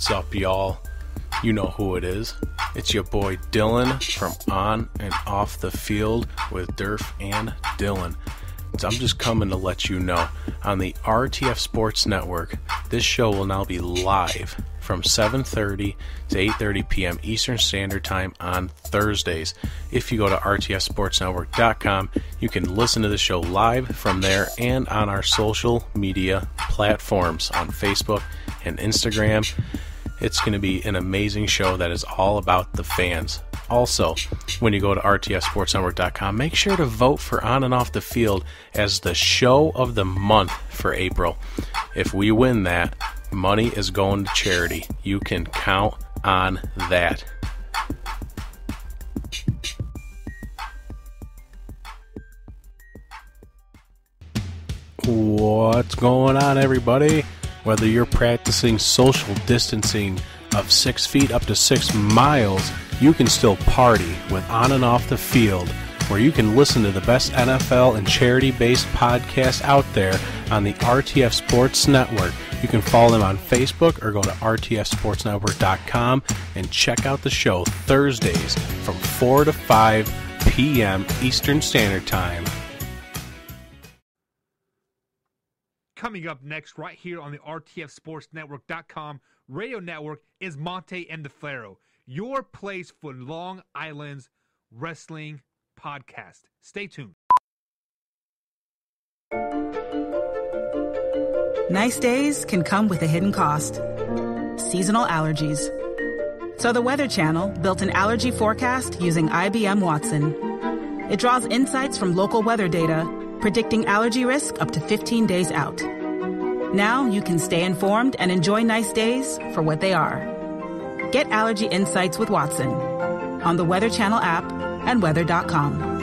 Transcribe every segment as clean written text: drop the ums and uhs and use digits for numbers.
What's up, y'all? You know who it is. It's your boy Dylan from On and Off the Field with Durf and Dylan. So I'm just coming to let you know, on the RTF Sports Network, this show will now be live from 7:30 to 8:30 p.m. Eastern Standard Time on Thursdays. If you go to rtfsportsnetwork.com, you can listen to the show live from there and on our social media platforms on Facebook and Instagram. It's going to be an amazing show that is all about the fans. Also, when you go to rtfsportsnetwork.com, make sure to vote for On and Off the Field as the show of the month for April. If we win that, money is going to charity. You can count on that. What's going on, everybody? Whether you're practicing social distancing of 6 feet up to 6 miles, you can still party with On and Off the Field, where you can listen to the best NFL and charity-based podcasts out there on the RTF Sports Network. You can follow them on Facebook or go to rtfsportsnetwork.com and check out the show Thursdays from 4 to 5 p.m. Eastern Standard Time. Coming up next, right here on the RTFSportsNetwork.com radio network, is Monte and the Pharaoh, your place for Long Island's wrestling podcast. Stay tuned. Nice days can come with a hidden cost. Seasonal allergies. So the Weather Channel built an allergy forecast using IBM Watson. It draws insights from local weather data, predicting allergy risk up to 15 days out. Now you can stay informed and enjoy nice days for what they are. Get allergy insights with Watson on the Weather Channel app and weather.com.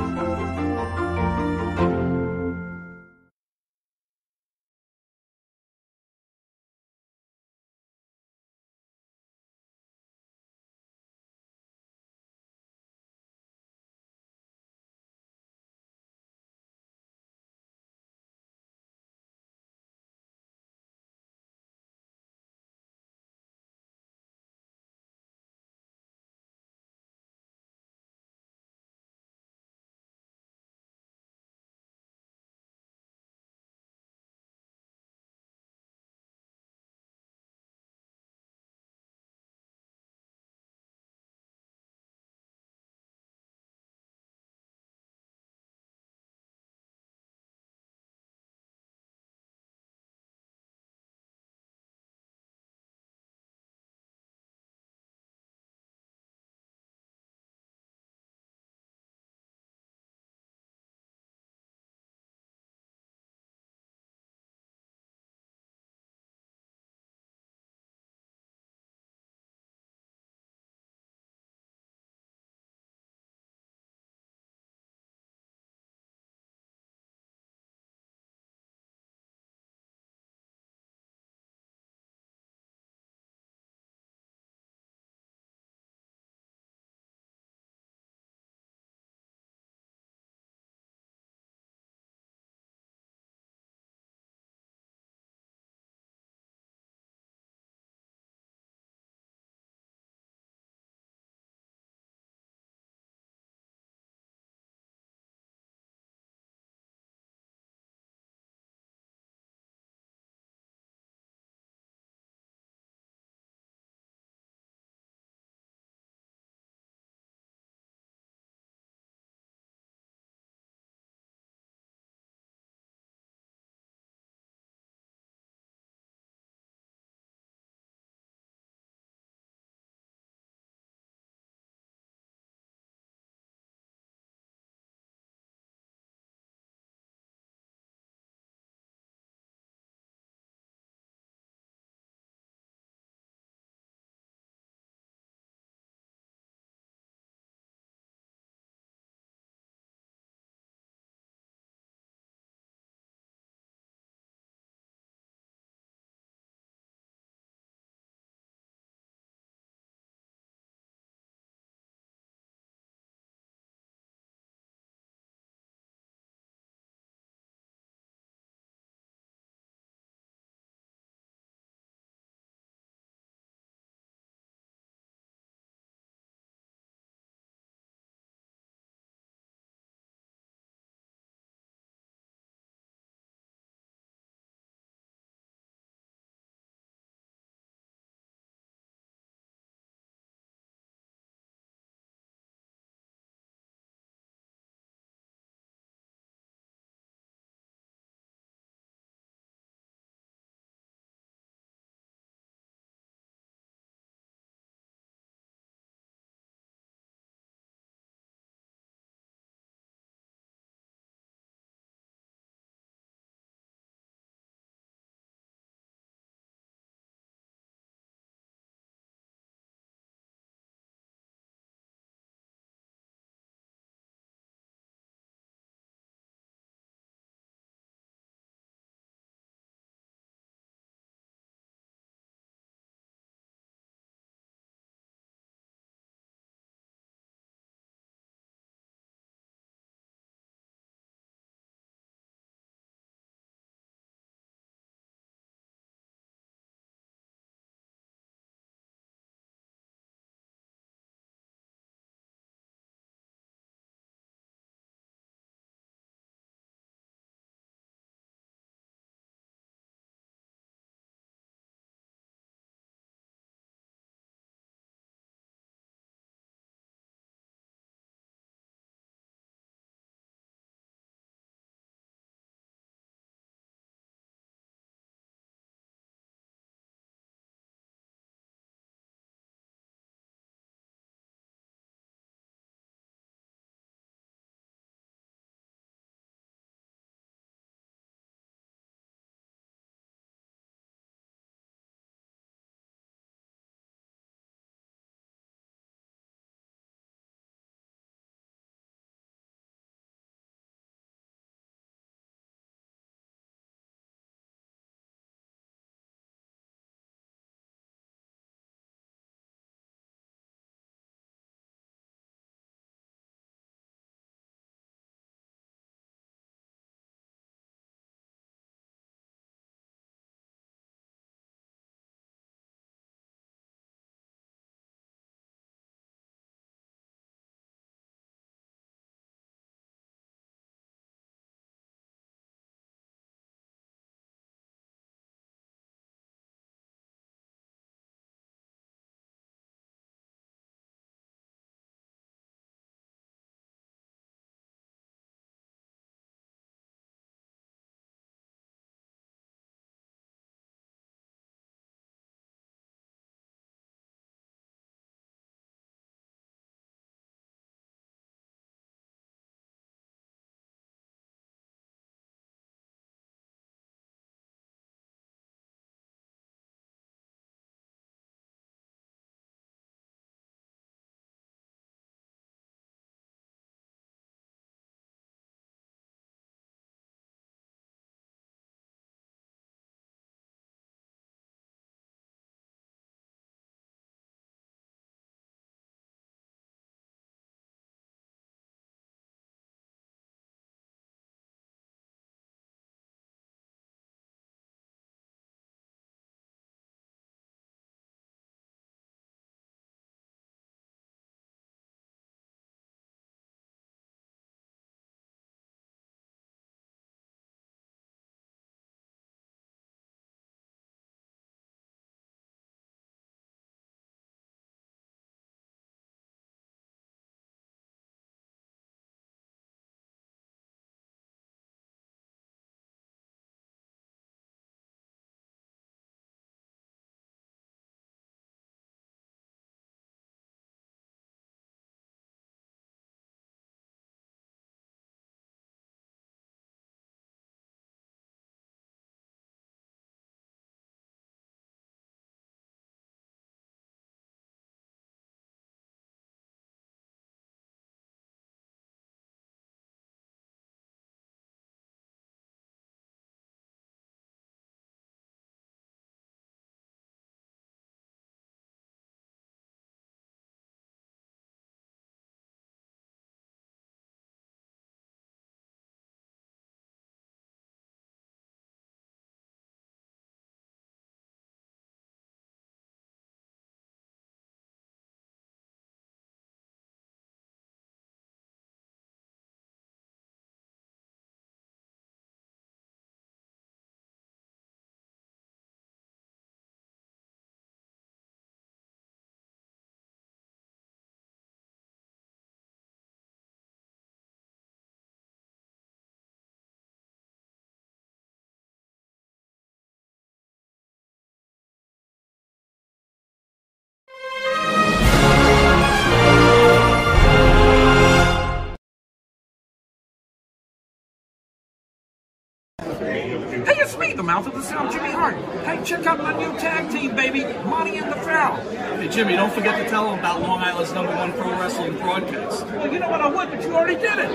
announcer. This is Jimmy Hart. Hey, check out my new tag team, baby, Monty and the Pharaoh. Hey, Jimmy, don't forget to tell them about Long Island's #1 pro wrestling broadcast. Well, you know what, I would, but you already did it.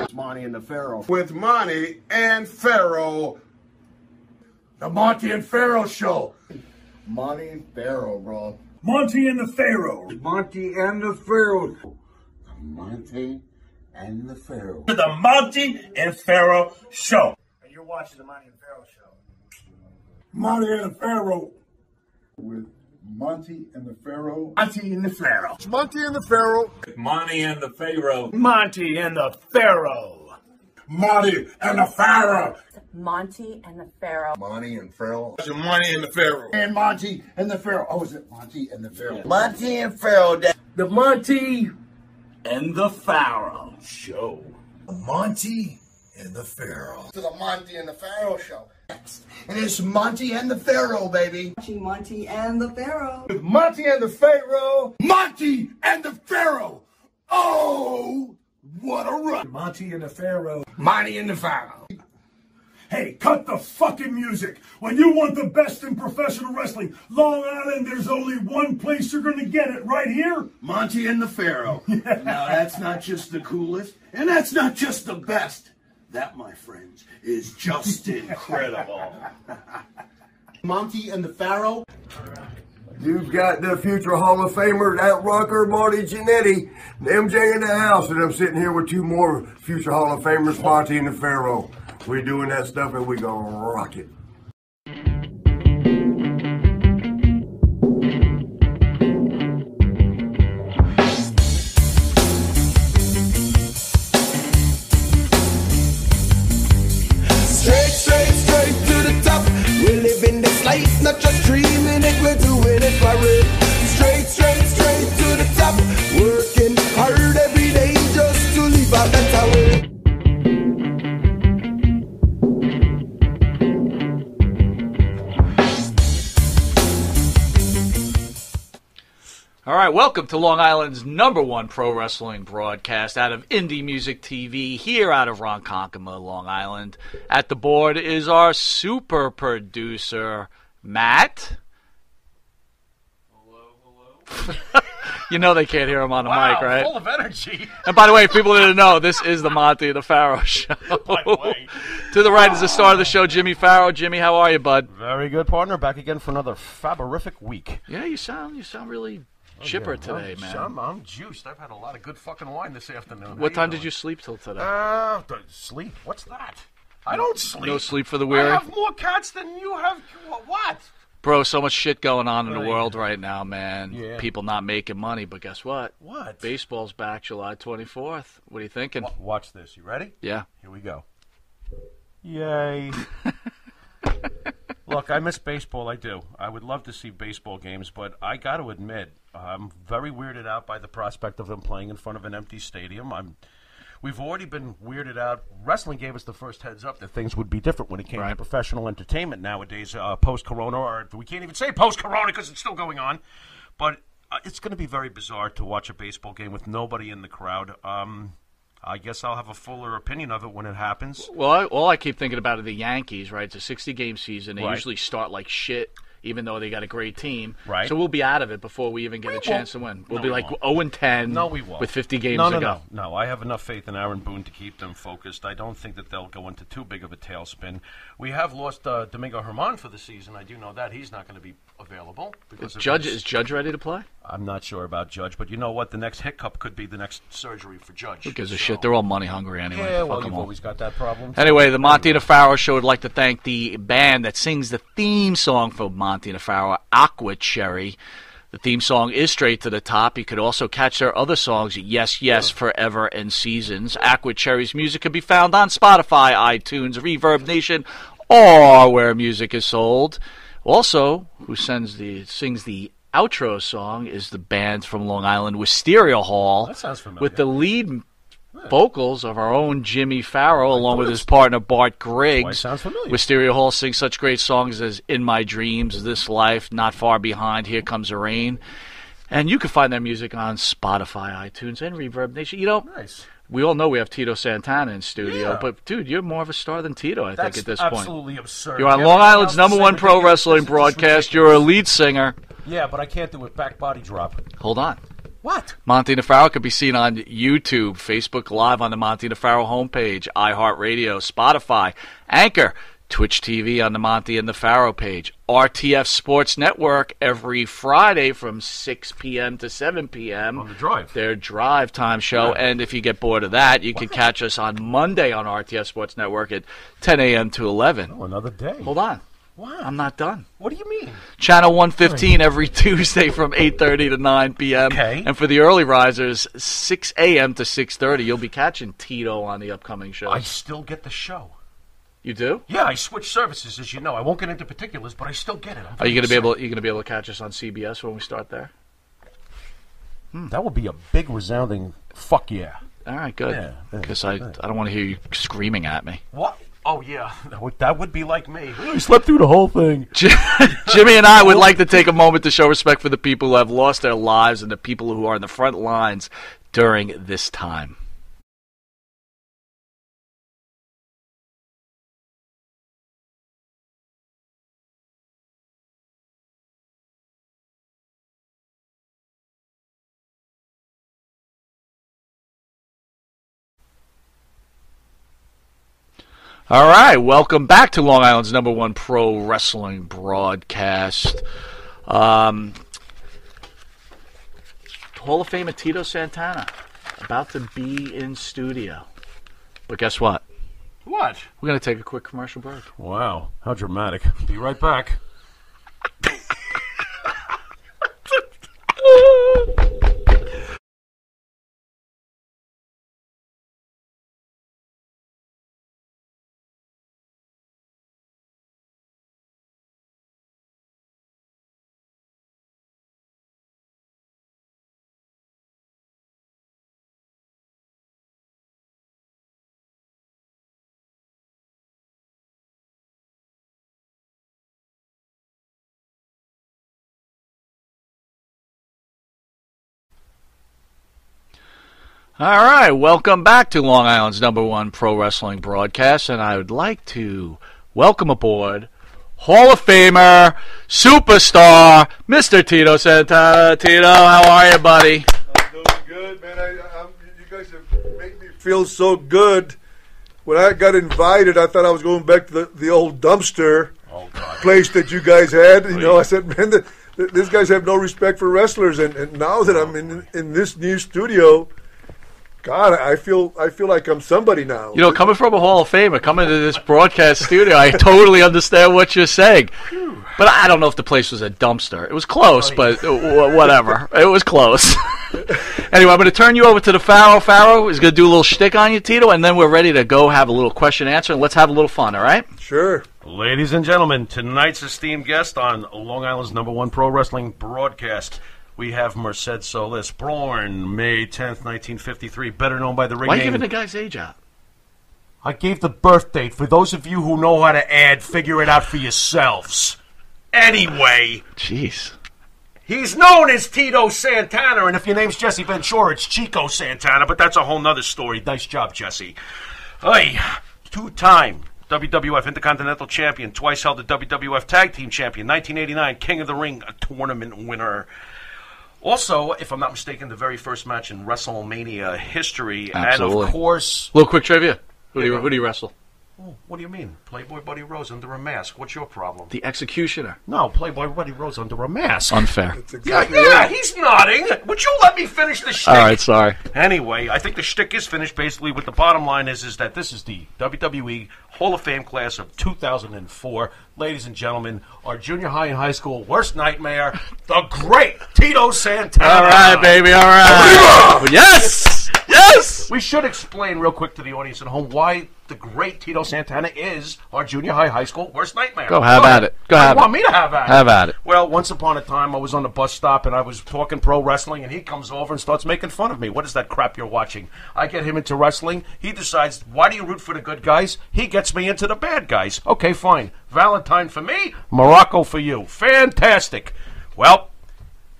It's Monty and the Pharaoh. With Monty and Pharaoh. The Monty and Pharaoh Show. Monty and Pharaoh, bro. Monty and the Pharaoh. Monty and the Pharaoh. Monty and the Pharaoh. The Monty and Pharaoh Show. And you're watching the Monty and Pharaoh Show. Monty and the Pharaoh. With Monty and the Pharaoh. Monty and the Pharaoh. It's Monty and the Pharaoh. Monty and the Pharaoh. Monty and the Pharaoh. Monty and the Pharaoh. Monty and the Pharaoh. Monty and Pharaoh. It's Monty and the Pharaoh. And Monty and the Pharaoh. Oh, is it Monty and the Pharaoh? Monty and Pharaoh. The Monty and the Pharaoh Show. Monty and the Pharaoh. To the Monty and the Pharaoh Show. And it's Monty and the Pharaoh, baby. Monty and the Pharaoh. With Monty and the Pharaoh. Monty and the Pharaoh. Oh, what a run. Monty and the Pharaoh. Monty and the Pharaoh. Hey, cut the fucking music. When you want the best in professional wrestling, Long Island, there's only one place you're going to get it, right here. Monty and the Pharaoh. Now, that's not just the coolest, and that's not just the best. That, my friends, is just incredible. Monty and the Pharaoh. You've got the future Hall of Famer, that rocker, Marty Jannetty, MJ in the house, and I'm sitting here with two more future Hall of Famers, Monty and the Pharaoh. We're doing that stuff and we gonna rock it. Straight to the top. We're living this life, not just dreaming it, we're doing it for real. Straight to the top. Working hard every day just to live a better way. All right, welcome to Long Island's #1 pro wrestling broadcast out of Indie Music TV, here out of Ronkonkoma, Long Island. At the board is our super producer, Matt. Hello. You know they can't hear him on the mic, right? Full of energy. And by the way, if people didn't know, this is the Monty and the Pharaoh Show. By the way. To the right is the star of the show, Jimmy Farrow. Jimmy, how are you, bud? Very good, partner. Back again for another faberific week. Yeah, you sound really chipper today, man. I'm juiced. I've had a lot of good fucking wine this afternoon. What time did you sleep till today? Sleep? What's that? I don't sleep. No sleep for the weary? I have more cats than you have. What? Bro, so much shit going on in the world right now, man. Yeah. People not making money, but guess what? What? Baseball's back July 24th. What are you thinking? Watch this. You ready? Yeah. Here we go. Yay. Look, I miss baseball. I do. I would love to see baseball games, but I got to admit, I'm very weirded out by the prospect of them playing in front of an empty stadium. We've already been weirded out. Wrestling gave us the first heads up that things would be different when it came to professional entertainment nowadays, post-corona, or we can't even say post-corona because it's still going on. But it's going to be very bizarre to watch a baseball game with nobody in the crowd. I guess I'll have a fuller opinion of it when it happens. Well, all I keep thinking about are the Yankees, right? It's a 60-game season. They usually start like shit, even though they got a great team. Right. So we'll be out of it before we even get a chance to win. We'll be like 0-10 No, we won't. with 50 games to go. No, I have enough faith in Aaron Boone to keep them focused. I don't think that they'll go into too big of a tailspin. We have lost Domingo Germán for the season. I do know that. He's not going to be available. Is Judge ready to play? I'm not sure about Judge, but you know what? The next hiccup could be the next surgery for Judge. Who gives a shit? They're all money hungry anyway. Yeah, well, Fuck you've 'em all. always got that problem. Anyway, the Monty and the Pharaoh Show would like to thank the band that sings the theme song for Monty and the Pharaoh, Aqua Cherry. The theme song is Straight to the Top. You could also catch their other songs, Yes, Yes, Forever, and Seasons. Aqua Cherry's music can be found on Spotify, iTunes, Reverb Nation, or where music is sold. Also, who sings the outro song is the band from Long Island, Wisteria Hall. That sounds familiar. With the lead vocals of our own Jimmy Farrow, along with his partner Bart Griggs. Sounds familiar. Wisteria Hall sings such great songs as In My Dreams, This Life, Not Far Behind, Here Comes the Rain. And you can find their music on Spotify, iTunes, and Reverb Nation. You know, nice. We all know we have Tito Santana in studio, Yeah. but, dude, you're more of a star than Tito, I think, at this point. That's absolutely absurd. You're on Yeah, Long but Island's else to #1 say pro ridiculous, wrestling this is broadcast. ridiculous. You're a lead singer. Yeah, but I can't do it back body drop. Hold on. What? Monty Nefaro could be seen on YouTube, Facebook Live on the Monty Nefaro homepage, iHeartRadio, Spotify, Anchor, Twitch TV on the Monty and Nefaro page, RTF Sports Network every Friday from 6 p.m. to 7 p.m. On the drive. Their drive time show. Yeah. And if you get bored of that, you can catch us on Monday on RTF Sports Network at 10 a.m. to 11. Oh, another day. Hold on. Wow. I'm not done. What do you mean? Channel 115 every Tuesday from 8:30 to 9 p.m. Okay. And for the early risers, 6 a.m. to 6:30. You'll be catching Tito on the upcoming show. I still get the show. You do? Yeah, I switched services, as you know. I won't get into particulars, but I still get it. Are you going to be able? You going to be able to catch us on CBS when we start there? That would be a big resounding fuck yeah. All right, good. Yeah, Because I don't want to hear you screaming at me. What? Oh yeah, that would be like me. I slept through the whole thing. Jimmy and I would like to take a moment to show respect for the people who have lost their lives and the people who are in the front lines during this time. All right, welcome back to Long Island's #1 pro wrestling broadcast. Hall of Famer Tito Santana about to be in studio. But guess what? What? We're going to take a quick commercial break. Wow, how dramatic. Be right back. All right, welcome back to Long Island's #1 pro wrestling broadcast, and I would like to welcome aboard Hall of Famer, superstar, Mr. Tito Santana. Tito, how are you, buddy? I'm doing good, man. You guys have made me feel so good. When I got invited, I thought I was going back to the old dumpster place that you guys had. You know, I said, man, these guys have no respect for wrestlers. And now that I'm in this new studio, God, I feel like I'm somebody now. You know, coming from a Hall of Famer, coming to this broadcast studio, I totally understand what you're saying. But I don't know if the place was a dumpster. It was close, but whatever. It was close. Anyway, I'm going to turn you over to the Pharaoh. Pharaoh is going to do a little shtick on you, Tito, and then we're ready to go have a little question and answer, and let's have a little fun, all right? Sure. Ladies and gentlemen, tonight's esteemed guest on Long Island's #1 pro wrestling broadcast, we have Merced Solis, born May 10th, 1953, better known by the ring Why are name. you giving the guy's age out? I gave the birth date. For those of you who know how to add, figure it out for yourselves. Anyway. Jeez. He's known as Tito Santana, and if your name's Jesse Ventura, it's Chico Santana, but that's a whole nother story. Nice job, Jesse. Hey, two-time WWF Intercontinental Champion, twice held the WWF Tag Team Champion, 1989 King of the Ring, a tournament winner. Also, if I'm not mistaken, the very first match in WrestleMania history. Absolutely. And, of course... Little quick trivia. Who do you wrestle? Oh, what do you mean? Playboy Buddy Rose under a mask. What's your problem? The Executioner. No, Playboy Buddy Rose under a mask. Unfair. Yeah, he's nodding. Would you let me finish the shtick? All right, sorry. Anyway, I think the shtick is finished basically with the bottom line is that this is the WWE Hall of Fame class of 2004. Ladies and gentlemen, our junior high and high school worst nightmare, the great Tito Santana. All right, baby, all right. Yes! Yes! We should explain real quick to the audience at home why the great Tito Santana is our junior high school worst nightmare. Go have at it. Go have You want me to have at it? Have at it. Well, once upon a time, I was on the bus stop and I was talking pro wrestling, and he comes over and starts making fun of me. What is that crap you're watching? I get him into wrestling. He decides, why do you root for the good guys? He gets me into the bad guys. Okay, fine. Valentine for me, Morocco for you. Fantastic. Well,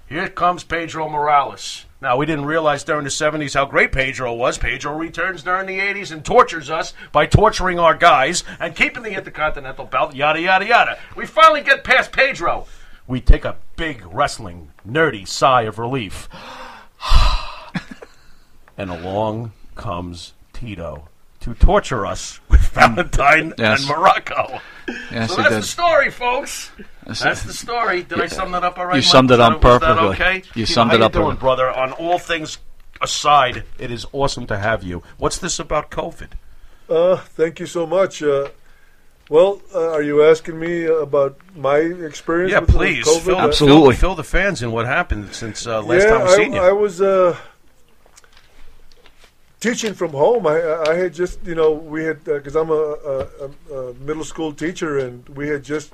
here comes Pedro Morales. Now, we didn't realize during the 70s how great Pedro was. Pedro returns during the 80s and tortures us by torturing our guys and keeping the Intercontinental belt, yada, yada, yada. We finally get past Pedro. We take a big wrestling, nerdy sigh of relief. And along comes Tito to torture us with Valentine and Morocco. Yes, so that's the story, folks. That's the story. Did I sum that up all right? You summed it up perfectly. Was that okay? You summed it up perfectly. How you doing, brother? On all things aside, it is awesome to have you. What's this about COVID? Thank you so much. Well, are you asking me about my experience? Yeah, with please. COVID? Absolutely. Fill the fans in what happened since last time we seen you. I was teaching from home. I had just, we had, because I'm a middle school teacher, and we had just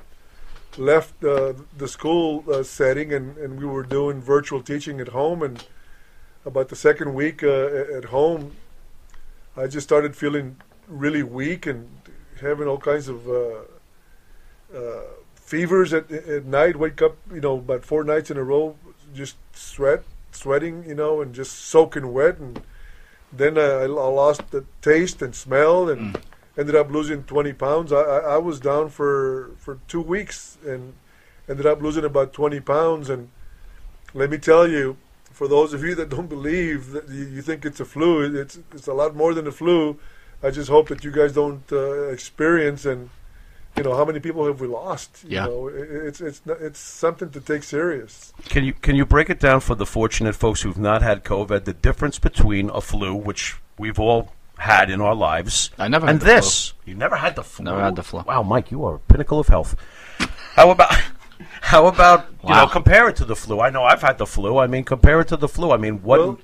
left the school setting, and we were doing virtual teaching at home. And about the second week at home, I just started feeling really weak and having all kinds of fevers at night. Wake up, about 4 nights in a row, just sweating, and just soaking wet. And then I lost the taste and smell, and ended up losing 20 pounds. I was down for 2 weeks and ended up losing about 20 pounds. And let me tell you, for those of you that don't believe, that you think it's a flu, it's a lot more than a flu. I just hope that you guys don't experience. And how many people have we lost? Yeah. It's something to take serious. Can you break it down for the fortunate folks who've not had COVID, the difference between a flu, which we've all had in our lives, I never and had the this? flu. You never had the flu? Never had the flu. Wow, Mike, you are a pinnacle of health. How about compare it to the flu? I know I've had the flu. I mean, compare it to the flu. I mean, what? Well,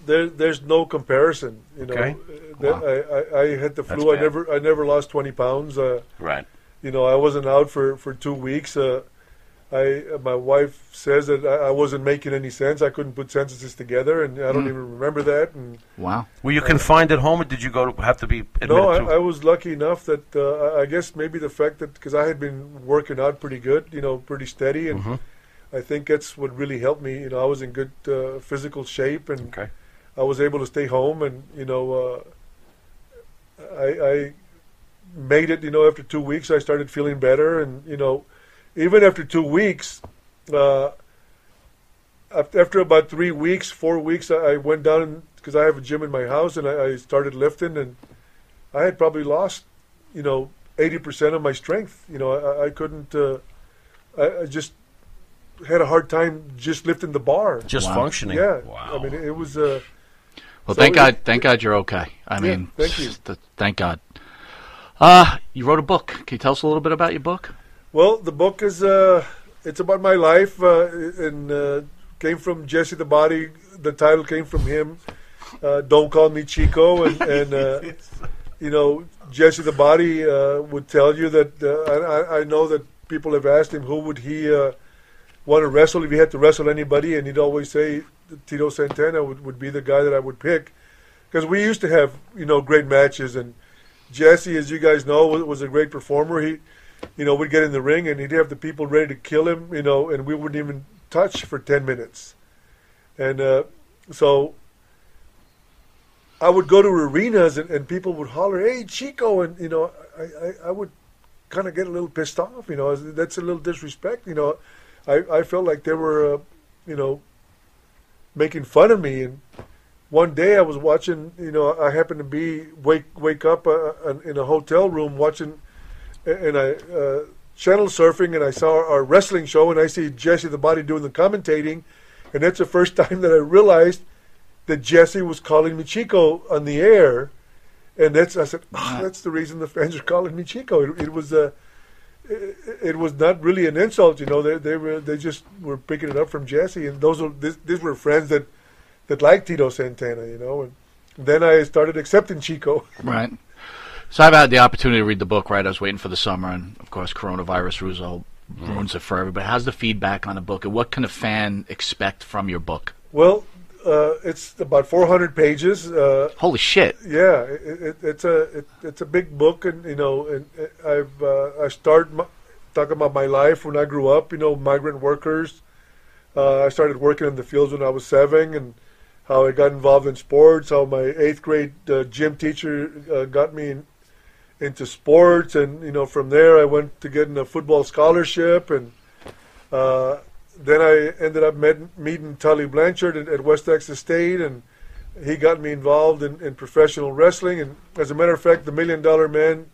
there's no comparison. Okay. I had the flu. I never lost 20 pounds. Right. I wasn't out for 2 weeks. My wife says that I wasn't making any sense. I couldn't put sentences together, and I don't even remember that. And wow. Were you confined at home, or did you have to be admitted? No, I was lucky enough that I guess maybe the fact that because I had been working out pretty good, pretty steady, and I think that's what really helped me. I was in good physical shape, and I was able to stay home, and I made it. After 2 weeks, I started feeling better, and even after 2 weeks, after about 3 weeks, 4 weeks, I went down because I have a gym in my house, and I started lifting, and I had probably lost, 80% of my strength. I couldn't. I just had a hard time just lifting the bar, just functioning. Yeah, wow. I mean, it was. Well, thank God you're okay. I mean, thank you. Thank God. You wrote a book. Can you tell us a little bit about your book? Well, the book is it's about my life, and came from Jesse the Body. The title came from him. Don't call me Chico, and Jesse the Body would tell you that I know that people have asked him who would he want to wrestle if he had to wrestle anybody, and he'd always say Tito Santana would be the guy that I would pick, because we used to have great matches, and Jesse, as you guys know, was a great performer. He we'd get in the ring and he'd have the people ready to kill him, and we wouldn't even touch for 10 minutes. And so I would go to arenas and people would holler, "Hey, Chico," and I would kind of get a little pissed off. That's a little disrespect. I felt like they were making fun of me. And one day I was watching, I happened to be wake up in a hotel room watching, and I channel surfing, and I saw our wrestling show, and I see Jesse the Body doing the commentating, and that's the first time that I realized that Jesse was calling me Chico on the air, and I said, that's the reason the fans are calling me Chico. It was not really an insult, They just were picking it up from Jesse, and these were friends that liked Tito Santana, And then I started accepting Chico. Right. So I've had the opportunity to read the book, right? I was waiting for the summer, and, of course, coronavirus ruins it for everybody. How's the feedback on the book, and what can a fan expect from your book? Well, it's about 400 pages. Holy shit! Yeah, it's a big book, and and I start talking about my life when I grew up. Migrant workers. I started working in the fields when I was 7, and how I got involved in sports, how my 8th grade gym teacher got me into sports, and from there I went to get a football scholarship, and then I ended up meeting Tully Blanchard at West Texas State, and he got me involved in professional wrestling. And as a matter of fact, the $1 Million Man,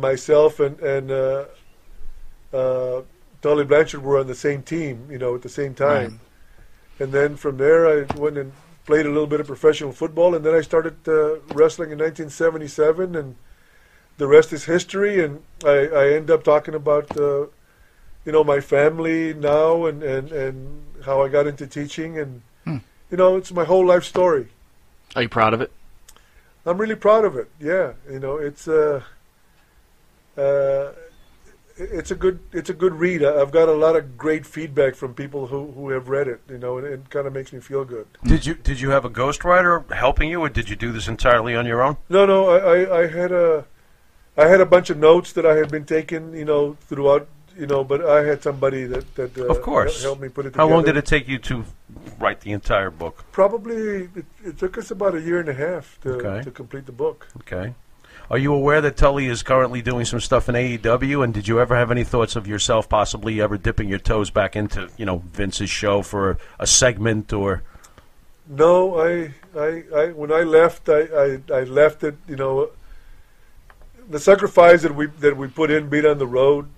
myself and Tully Blanchard were on the same team, at the same time. Right. And then from there, I went and played a little bit of professional football, and then I started wrestling in 1977, and the rest is history. And I end up talking about, my family now and how I got into teaching, and it's my whole life story. Are you proud of it? I'm really proud of it. Yeah, it's a good read. I've got a lot of great feedback from people who have read it. And it kind of makes me feel good. Did you have a ghostwriter helping you, or did you do this entirely on your own? No. I had a bunch of notes that I had been taking, throughout. But I had somebody that of course helped me put it together. How long did it take you to write the entire book? Probably it took us about 1.5 years to complete the book. Okay. Are you aware that Tully is currently doing some stuff in AEW, and did you ever have any thoughts of yourself possibly ever dipping your toes back into, Vince's show for a segment or? No, I when I left, I left it, the sacrifice that we put in being on the road,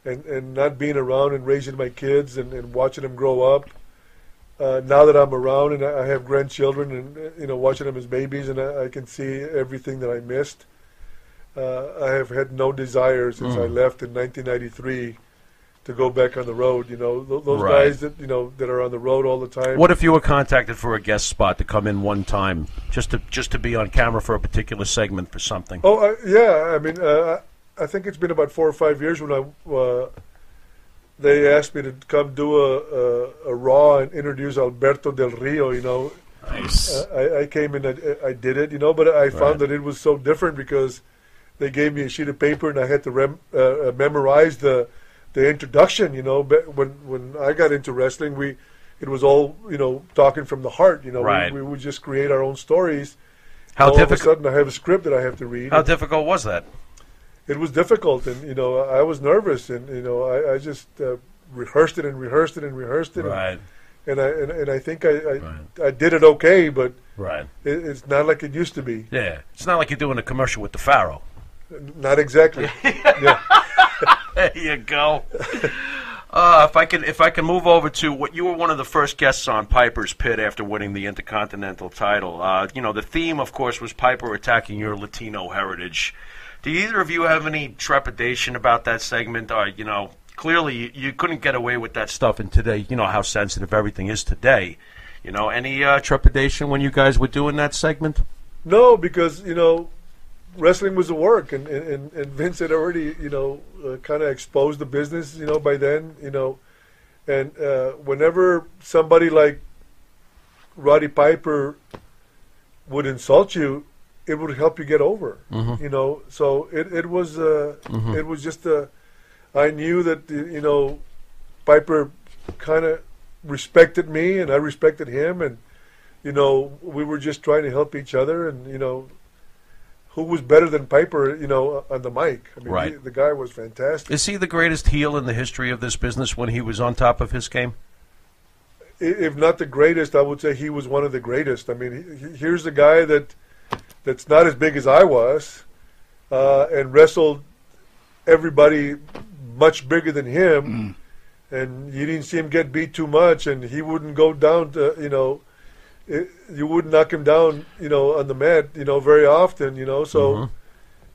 and not being around and raising my kids and watching them grow up. Now that I'm around and I have grandchildren and watching them as babies, and I can see everything that I missed. I have had no desire since I left in 1993 to go back on the road. Those guys that that are on the road all the time. What if you were contacted for a guest spot to come in one time, just to be on camera for a particular segment for something? Oh yeah, I mean I think it's been about 4 or 5 years when they asked me to come do a Raw and introduce Alberto Del Rio, Nice. I came in, I did it, but I found that it was so different because they gave me a sheet of paper and I had to memorize the introduction, When I got into wrestling, it was all, talking from the heart, We would just create our own stories. How all of a sudden I have a script that I have to read. How difficult was that? It was difficult, and I was nervous, and I just rehearsed it and rehearsed it and rehearsed it, right? And I think I did it okay, but it's not like it used to be. Yeah, it's not like you're doing a commercial with the Pharaoh. Not exactly. Yeah. There you go. If I can move over to what you were one of the first guests on Piper's Pit after winning the Intercontinental title. The theme, of course, was Piper attacking your Latino heritage. Do either of you have any trepidation about that segment? Clearly you couldn't get away with that stuff in today. You know how sensitive everything is today. Any trepidation when you guys were doing that segment? No, because wrestling was a work, and Vince had already kind of exposed the business by then. And whenever somebody like Roddy Piper would insult you, it would help you get over, So it was it was just I knew that Piper kind of respected me and I respected him, and we were just trying to help each other, and who was better than Piper, on the mic? I mean, the guy was fantastic. Is he the greatest heel in the history of this business when he was on top of his game? If not the greatest, I would say he was one of the greatest. I mean, here's a guy that's not as big as I was, and wrestled everybody much bigger than him, and you didn't see him get beat too much, and he wouldn't go down to, you wouldn't knock him down, on the mat, very often, so,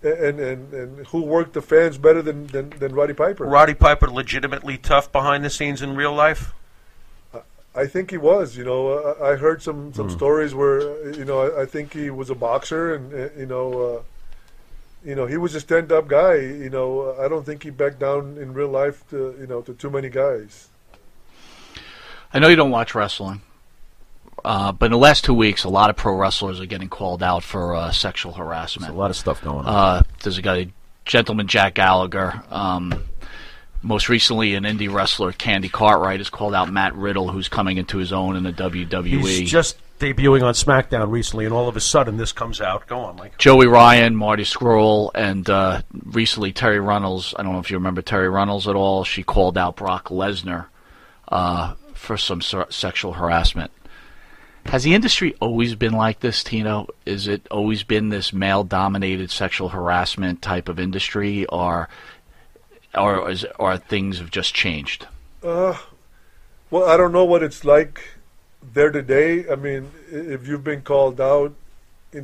and who worked the fans better than Roddy Piper? Roddy Piper legitimately tough behind the scenes in real life? I think he was. I heard some stories where I think he was a boxer, and he was a stand-up guy. I don't think he backed down in real life to too many guys. I know you don't watch wrestling, but in the last 2 weeks, a lot of pro wrestlers are getting called out for sexual harassment. There's a lot of stuff going on. There's a guy, gentleman Jack Gallagher. Most recently, an indie wrestler, Candy Cartwright, has called out Matt Riddle, who's coming into his own in the WWE. He's just debuting on SmackDown recently, and all of a sudden this comes out. Go on, Mike. Joey Ryan, Marty Scurll, and recently Terry Runnels. I don't know if you remember Terry Runnels at all. She called out Brock Lesnar for some sexual harassment. Has the industry always been like this, Tino? Is it always been this male-dominated sexual harassment type of industry, or things have just changed? Well, I don't know what it's like there today. I mean, if you've been called out, I'm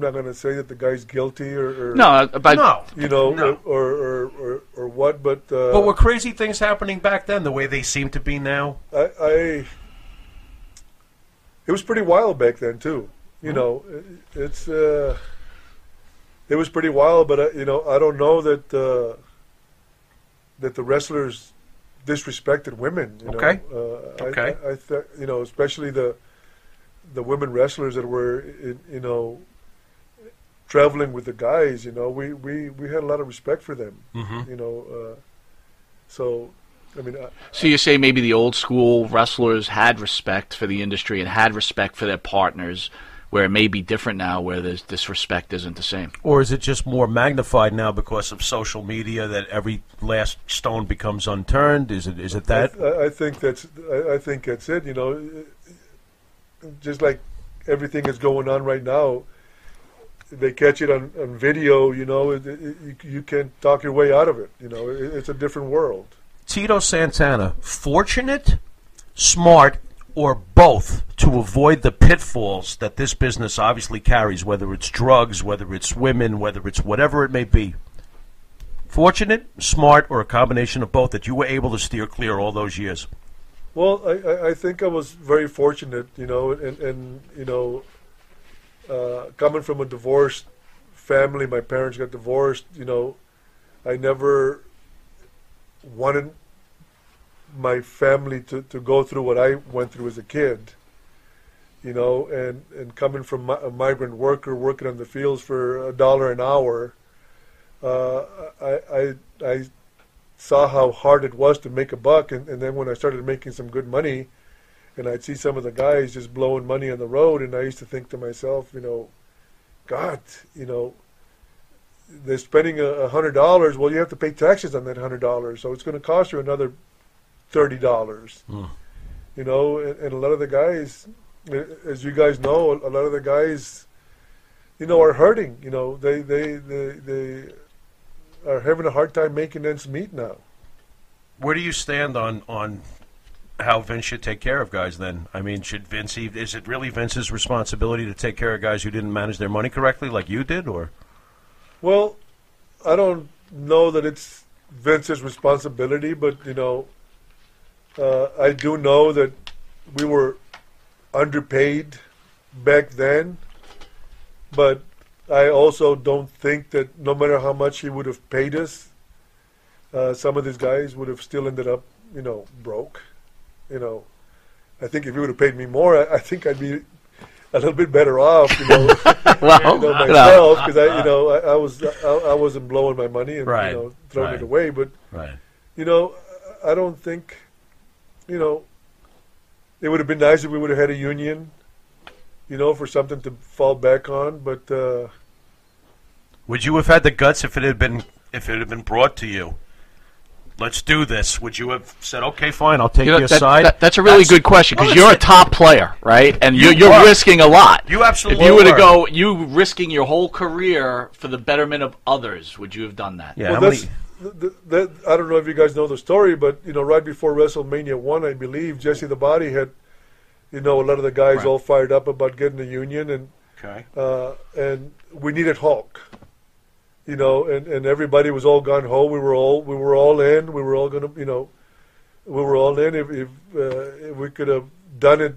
not going to say that the guy's guilty or no, or what. But were crazy things happening back then the way they seem to be now? It was pretty wild back then too. It was pretty wild, but I don't know that the wrestlers disrespected women. Okay. Especially the women wrestlers that were traveling with the guys. We had a lot of respect for them. Mm-hmm. So you say maybe the old school wrestlers had respect for the industry and had respect for their partners, where it may be different now, where this respect isn't the same. Or is it just more magnified now because of social media, that every last stone becomes unturned? Is it that? I think that's it. Just like everything is going on right now, they catch it on video. You can't talk your way out of it. It's a different world. Tito Santana, fortunate, smart, or both to avoid the pitfalls that this business obviously carries, whether it's drugs, whether it's women, whether it's whatever it may be? Fortunate, smart, or a combination of both that you were able to steer clear all those years? Well, I think I was very fortunate, and coming from a divorced family, my parents got divorced, I never wanted my family to go through what I went through as a kid, and coming from a migrant worker working on the fields for $1 an hour, I saw how hard it was to make a buck, and then when I started making some good money, and I'd see some of the guys just blowing money on the road, and I used to think to myself, God, they're spending $100. Well, you have to pay taxes on that $100, so it's going to cost you another $30. And a lot of the guys, as you guys know, a lot of the guys, are hurting. They are having a hard time making ends meet now. Where do you stand on how Vince should take care of guys then? I mean, is it really Vince's responsibility to take care of guys who didn't manage their money correctly like you did, or? Well, I don't know that it's Vince's responsibility, but, I do know that we were underpaid back then, but I also don't think that no matter how much he would have paid us, some of these guys would have still ended up, broke. I think if he would have paid me more, I think I'd be a little bit better off, myself, because I wasn't blowing my money and throwing it away. But I don't think, it would have been nice if we would have had a union, for something to fall back on. But would you have had the guts if it had been brought to you? Let's do this. Would you have said, okay, fine, I'll take your side? That's a really good question, because you're a top player, right? And you're risking a lot. You absolutely If you were to go, you risking your whole career for the betterment of others, would you have done that? Yeah. Well, I don't know if you guys know the story, but, right before WrestleMania 1, I believe, Jesse the Body had, a lot of the guys all fired up about getting a union, and we needed Hulk. And everybody was all gung ho. We were all in. We were all gonna, we were all in. If we could have done it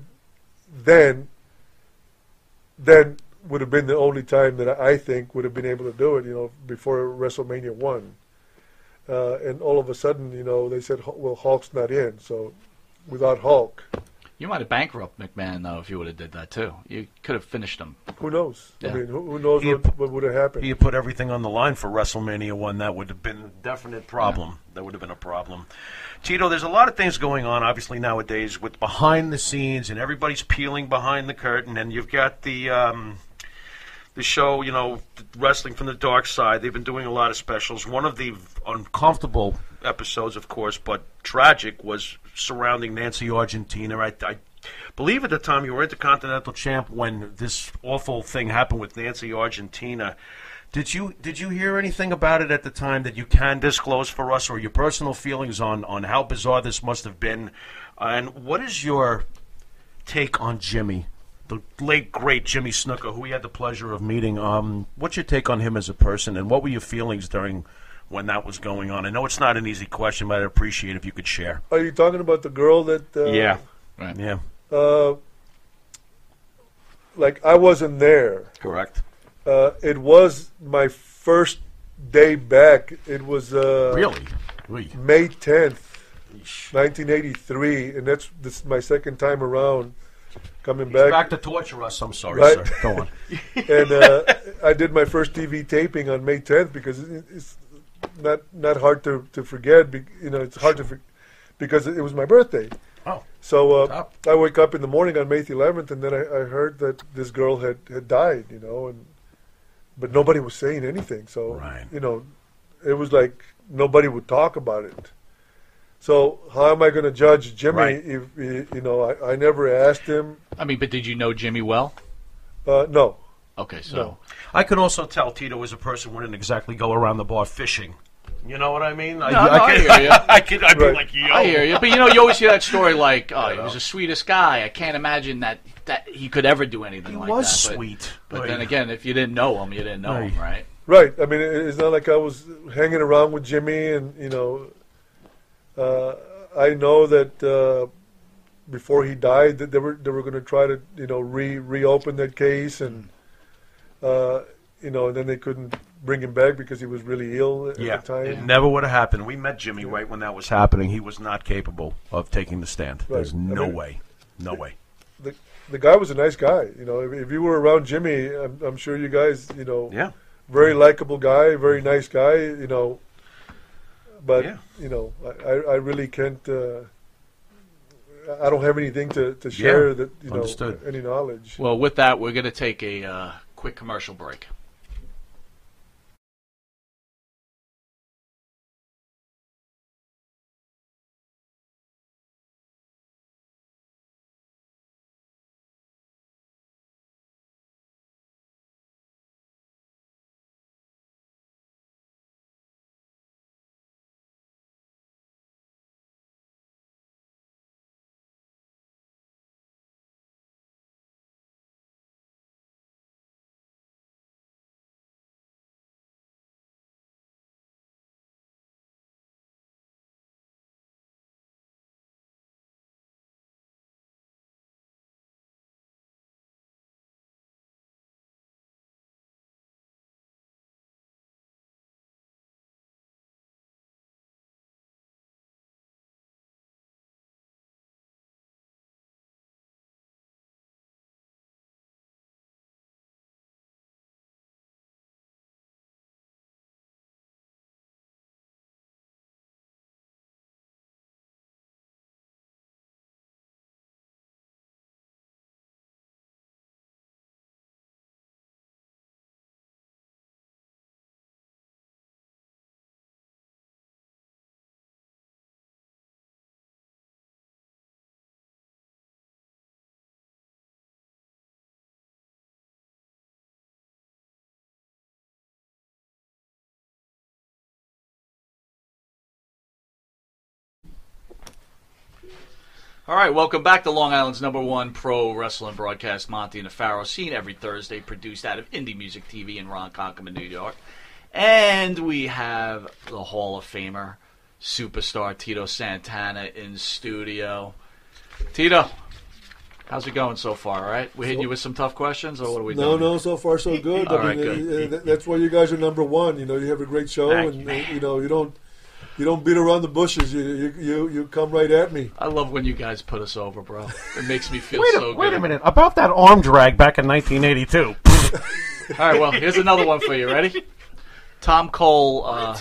then would have been the only time that I think would have been able to do it. Before WrestleMania 1, and all of a sudden, they said, well, Hulk's not in. So without Hulk, You might have bankrupted McMahon, though, if you would have did that, too. You could have finished him. Who knows? Yeah. I mean, who knows what would have happened? He put everything on the line for WrestleMania 1. That would have been a definite problem. Yeah. That would have been a problem. Tito, there's a lot of things going on, obviously, nowadays with behind the scenes, and everybody's peeling behind the curtain, and you've got the show, you know, Wrestling from the Dark Side. They've been doing a lot of specials. One of the uncomfortable episodes, of course, but tragic, was surrounding Nancy Argentina. I believe at the time you were Intercontinental Champ when this awful thing happened with Nancy Argentina. Did you hear anything about it at the time that you can disclose for us, or your personal feelings on how bizarre this must have been? And what is your take on Jimmy, the late, great Jimmy Snuka, who we had the pleasure of meeting? What's your take on him as a person, and what were your feelings during when that was going on? I know it's not an easy question, but I'd appreciate if you could share. Are you talking about the girl that... yeah. Right. Yeah. Like, I wasn't there. Correct. It was my first day back. It was really? May 10th, 1983, and this is my second time around coming back. Back to torture us. I'm sorry, right? Sir. Go on. And I did my first TV taping on May 10th because it's not hard to forget. You know, it's hard to forget because it was my birthday. Oh. So I wake up in the morning on May 11th, and then I heard that this girl had died. You know, but nobody was saying anything. So right. You know, it was like nobody would talk about it. So how am I going to judge Jimmy right. if you know I never asked him? I mean, but did you know Jimmy well? No. Okay, so no. I could also tell Tito as a person wouldn't exactly go around the bar fishing. You know what I mean? I hear you. I'd be like, yo. I hear you. But, you know, you always hear that story like, oh, he was the sweetest guy. I can't imagine that he could ever do anything like that. He was sweet. But then again, if you didn't know him, you didn't know him, right? Right. I mean, it's not like I was hanging around with Jimmy and, you know, I know that before he died that they were going to try to, you know, reopen that case and, you know, and then they couldn't bring him back because he was really ill at the time. It never would have happened. We met Jimmy right when that was happening. He was not capable of taking the stand. Right. There's no way. No way. The guy was a nice guy. You know, if you were around Jimmy, I'm sure you guys, you know, very likable guy, very nice guy, you know. But, you know, I really can't, I don't have anything to share that, you know, any knowledge. Well, with that, we're going to take a quick commercial break. All right, welcome back to Long Island's #1 pro wrestling broadcast, Monty and the Pharaoh, seen every Thursday, produced out of Indie Music TV in Ronkonkoma, New York. And we have the Hall of Famer, superstar Tito Santana in studio. Tito, how's it going so far, all right? We hitting you with some tough questions, or what are we doing? No, so far so good. All right, good. That's why you guys are #1. You know, you have a great show, and you know, you don't You don't beat around the bushes. You come right at me. I love when you guys put us over, bro. It makes me feel Wait so good. Wait a minute. About that arm drag back in 1982. All right, well, here's another one for you. Ready? Tom Cole.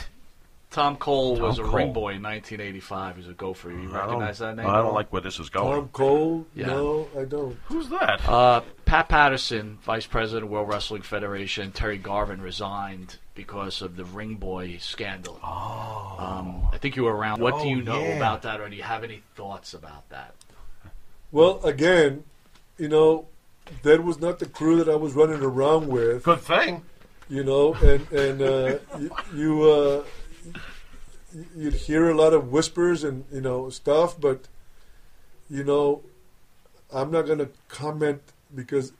Tom Cole was a ring boy in 1985. He was a gopher. You recognize that name? I don't like where this is going. Tom Cole? Yeah. No, I don't. Who's that? Pat Patterson, Vice President of World Wrestling Federation. Terry Garvin resigned because of the ring boy scandal. I think you were around. What do you know about that, or do you have any thoughts about that? Well, again, that was not the crew that I was running around with. Good thing. And you'd hear a lot of whispers and stuff, but I'm not going to comment because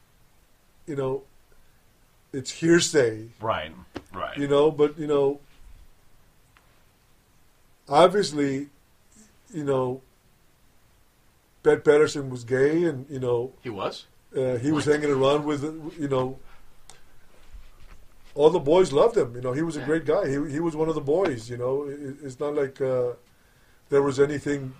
it's hearsay. Right. But obviously, Pat Patterson was gay, and he was. He was hanging around with all the boys loved him. He was a great guy. He was one of the boys. It's not like there was anything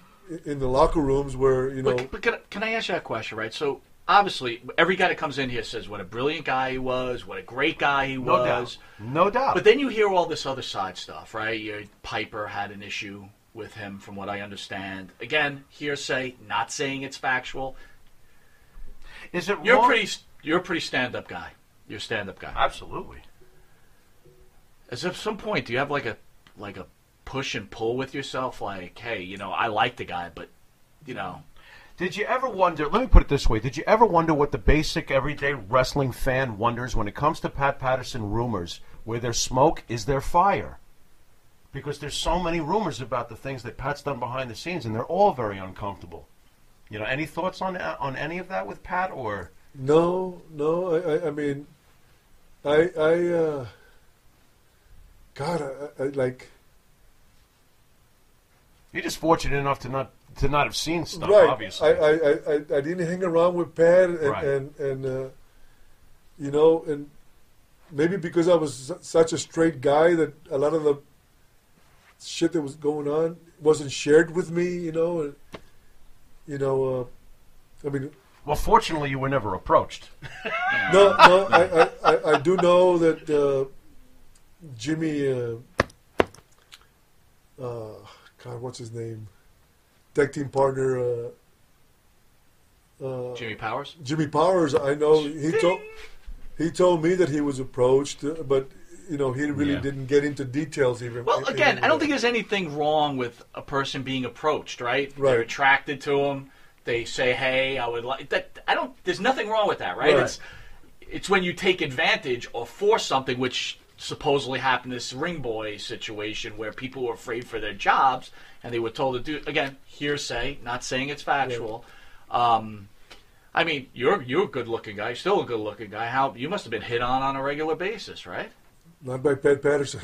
in the locker rooms where But can I ask you that question, right? So obviously, every guy that comes in here says what a brilliant guy he was, what a great guy he was. No doubt. But then you hear all this other side stuff, right? Piper had an issue with him, from what I understand. Again, hearsay, not saying it's factual. Is it? You're a pretty stand-up guy. You're a stand-up guy. Absolutely. At some point, do you have like a push and pull with yourself? Like, hey, I like the guy, but Did you ever wonder? Let me put it this way: did you ever wonder what the basic everyday wrestling fan wonders when it comes to Pat Patterson rumors? Where there's smoke, is there fire? Because there's so many rumors about the things that Pat's done behind the scenes, and they're all very uncomfortable. Any thoughts on any of that with Pat, or? No. I mean, God, I like. You're just fortunate enough to not have seen stuff. Right. Obviously, I didn't hang around with Pat, and and maybe because I was such a straight guy that a lot of the shit that was going on wasn't shared with me. I mean. Well, fortunately, you were never approached. No, I do know that Jimmy, God, what's his name? Tag team partner. Jimmy Powers. Jimmy Powers. I know he told me that he was approached, but he really didn't get into details even. Well, again, I don't think there's anything wrong with a person being approached, right? They're attracted to him. They say, "Hey, I would like that." There's nothing wrong with that, right? It's when you take advantage or force something, which supposedly happened in this ring boy situation where people were afraid for their jobs and they were told to do. Again, hearsay, not saying it's factual. I mean, you're a good-looking guy. You're still a good-looking guy. You must have been hit on a regular basis, right? Not by Pat Patterson.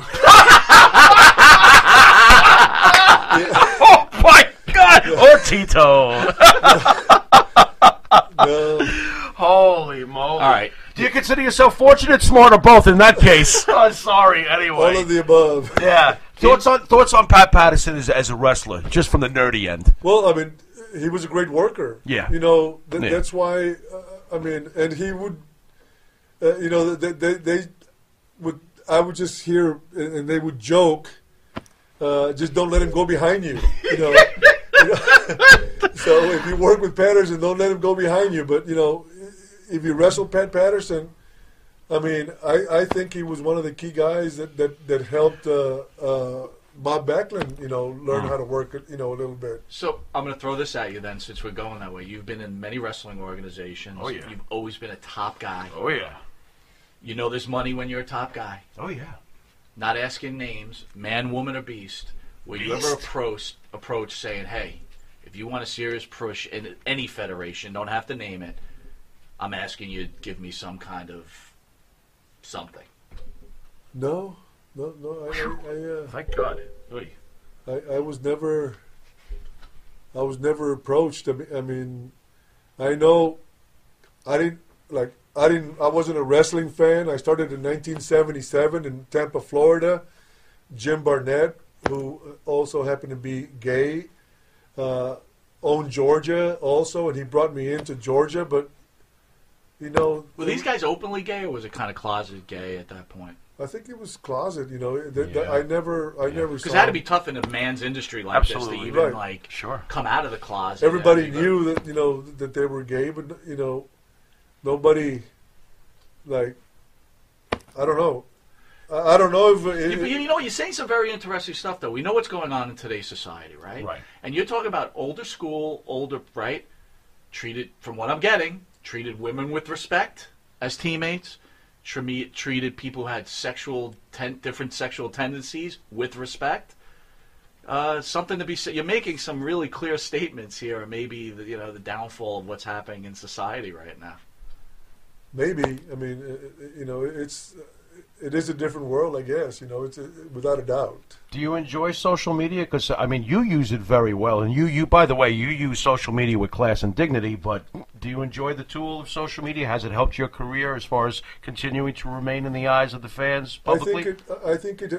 Oh my God! Or Tito. No. Holy moly! All right. Do you consider yourself fortunate, smart, or both in that case? Oh, sorry. Anyway, all of the above. Yeah. Thoughts on Pat Patterson as a wrestler, just from the nerdy end. Well, I mean, he was a great worker. Yeah. That's why. I mean, and he would. They would. I would just hear, and they would joke. Just don't let him go behind you. So if you work with Patterson, don't let him go behind you. But if you wrestle Pat Patterson, I mean, I think he was one of the key guys that helped Bob Backlund, learn how to work it, a little bit. So I'm going to throw this at you then, since we're going that way. You've been in many wrestling organizations. Oh yeah. You've always been a top guy. Oh yeah. There's money when you're a top guy. Oh yeah. Not asking names, man, woman, or beast. Were you ever approached saying, "Hey, if you want a serious push in any federation, don't have to name it. I'm asking you to give me some kind of something." No. Thank God. I was never approached. I mean, I know I wasn't a wrestling fan. I started in 1977 in Tampa, Florida. Jim Barnett who also happened to be gay, owned Georgia also, and he brought me into Georgia. But were these guys openly gay, or was it kind of closeted gay at that point? I think it was closet. I never saw. Because it had to be tough in a man's industry like Absolutely. this to even Right. come out of the closet. Everybody knew that that they were gay, but nobody I don't know. I don't know if you're saying some very interesting stuff, though. We know what's going on in today's society, right? Right. And you're talking about older school, right? From what I'm getting, treated women with respect as teammates, treated people who had different sexual tendencies with respect. Something to be said. You're making some really clear statements here, or maybe the downfall of what's happening in society right now. Maybe. I mean, it is a different world, I guess. It's without a doubt. Do you enjoy social media? Because you use it very well, and you by the way, you use social media with class and dignity. But do you enjoy the tool of social media? Has it helped your career as far as continuing to remain in the eyes of the fans publicly? I think it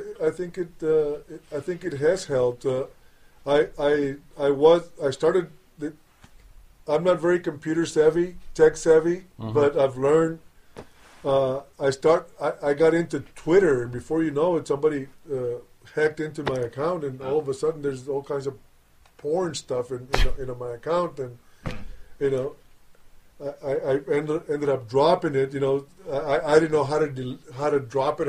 has helped. I'm not very computer savvy, tech savvy, but I've learned. I got into Twitter, and before you know it, somebody hacked into my account, and all of a sudden there's all kinds of porn stuff in my account, and I ended up dropping it. I didn't know how to drop it.